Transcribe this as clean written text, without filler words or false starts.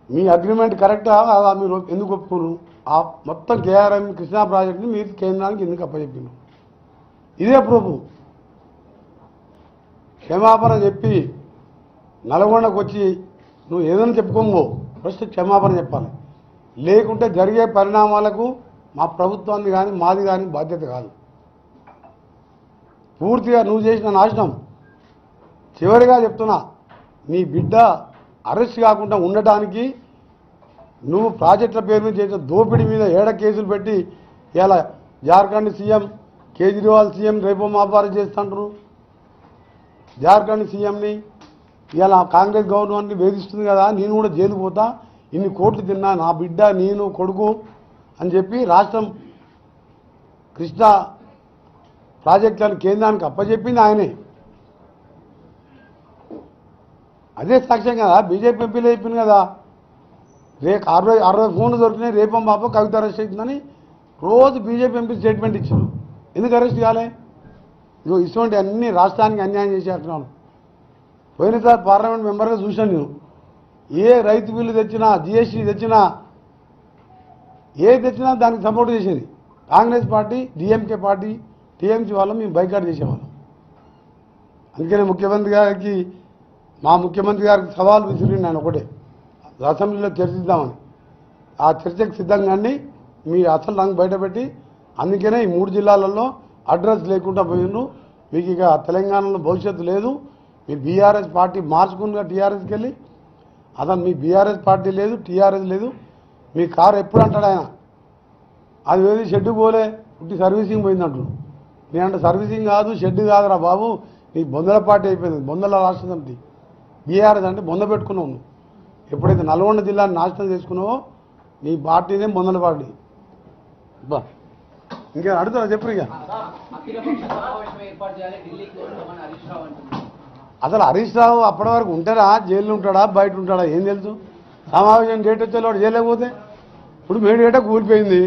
మీ agreement కరెక్టా కాదా? మీరు ఎందుకు ఒప్పుకోరు? ఆ మొత్తం కేఆర్ఎం కృష్ణా ప్రాజెక్టుని మీరు కేంద్రానికి ఎందుకు అప్పచెప్పారు? ఇదే ప్రూఫ్. క్షమాపణ చెప్పి నల్గొండకు వచ్చి నువ్వు ఏదైనా చెప్పుకోమో ఫస్ట్ క్షమాపణ చెప్పాలి. లేకుంటే జరిగే పరిణామాలకు మా ప్రభుత్వాన్ని కానీ మాది కానీ బాధ్యత కాదు. పూర్తిగా నువ్వు చేసిన నాశనం. చివరిగా చెప్తున్నా, నీ బిడ్డ అరెస్ట్ కాకుండా ఉండటానికి నువ్వు ప్రాజెక్టుల పేరు మీద చేసిన దోపిడీ మీద 7 కేసులు పెట్టి ఇలా జార్ఖండ్ సీఎం కేజ్రీవాల్ సీఎం రేపో మాపారం చేస్తుంటారు. జార్ఖండ్ సీఎంని ఇలా కాంగ్రెస్ గవర్నమెంట్ని వేధిస్తుంది కదా, నేను కూడా జైలు పోతా, ఇన్ని కోట్లు తిన్నా, నా బిడ్డ నేను కొడుకు అని చెప్పి రాష్ట్రం కృష్ణా ప్రాజెక్టులను కేంద్రానికి అప్పచెప్పింది ఆయనే. అదే సాక్ష్యం కదా, బీజేపీ ఎంపీలు చెప్పింది కదా, రేపు 60 ఫోన్లు దొరికినాయి, రేపం పాప కవిత అరెస్ట్ అవుతుందని రోజు బీజేపీ ఎంపీ స్టేట్మెంట్ ఇచ్చారు. ఎందుకు అరెస్ట్ కాలే? ఇదిగో ఇటువంటి అన్ని రాష్ట్రానికి అన్యాయం చేసేస్తున్నాను. పోయినసారి పార్లమెంట్ మెంబర్గా చూశాను నేను. ఏ రైతు బిల్లు తెచ్చినా, జిఎస్టీ తెచ్చినా, ఏది తెచ్చినా దానికి సపోర్ట్ చేసేది Congress party, DMK party, TMC వాళ్ళు మేము బైకాట్ చేసేవాళ్ళం. అందుకనే ముఖ్యమంత్రి గారికి, మా ముఖ్యమంత్రి గారికి సవాల్ విసిరి నేను ఒకటే, అసెంబ్లీలో చర్చిద్దామని. ఆ చర్చకు సిద్ధంగా మీ అసలు రంగు బయటపెట్టి, అందుకనే ఈ 3 జిల్లాలలో అడ్రస్ లేకుండా పోయిండ్రు. మీకు ఇక తెలంగాణలో భవిష్యత్తు లేదు. మీ బీఆర్ఎస్ పార్టీ మార్చుకుని టీఆర్ఎస్కి వెళ్ళి, అసలు మీ బీఆర్ఎస్ పార్టీ లేదు, టీఆర్ఎస్ లేదు. మీ కారు ఎప్పుడు అంటాడు ఆయన, అది వేది షెడ్డు పోలే, పుట్టి సర్వీసింగ్ పోయిందంటాడు. నేనంటే సర్వీసింగ్ కాదు, షెడ్ కాదురా బాబు, నీ బొందల పార్టీ అయిపోయింది, బొందల రాష్ట్ర సమితి. బీఆర్ఎస్ అంటే బొంద పెట్టుకున్నావు నువ్వు. ఎప్పుడైతే నల్గొండ జిల్లాని నాశనం చేసుకున్నావో నీ పార్టీనే బొందల పార్టీ. బా ఇంకా అడుగుతా చెప్పు. ఇక అసలు హరీష్ రావు అప్పటి వరకు ఉంటాడా, జైల్లో ఉంటాడా, బయట ఉంటాడా, ఏం తెలుసు? సమావేశం డేట్ వచ్చేవాడు జైలు లేకపోతే ఇప్పుడు మేడేట కూలిపోయింది.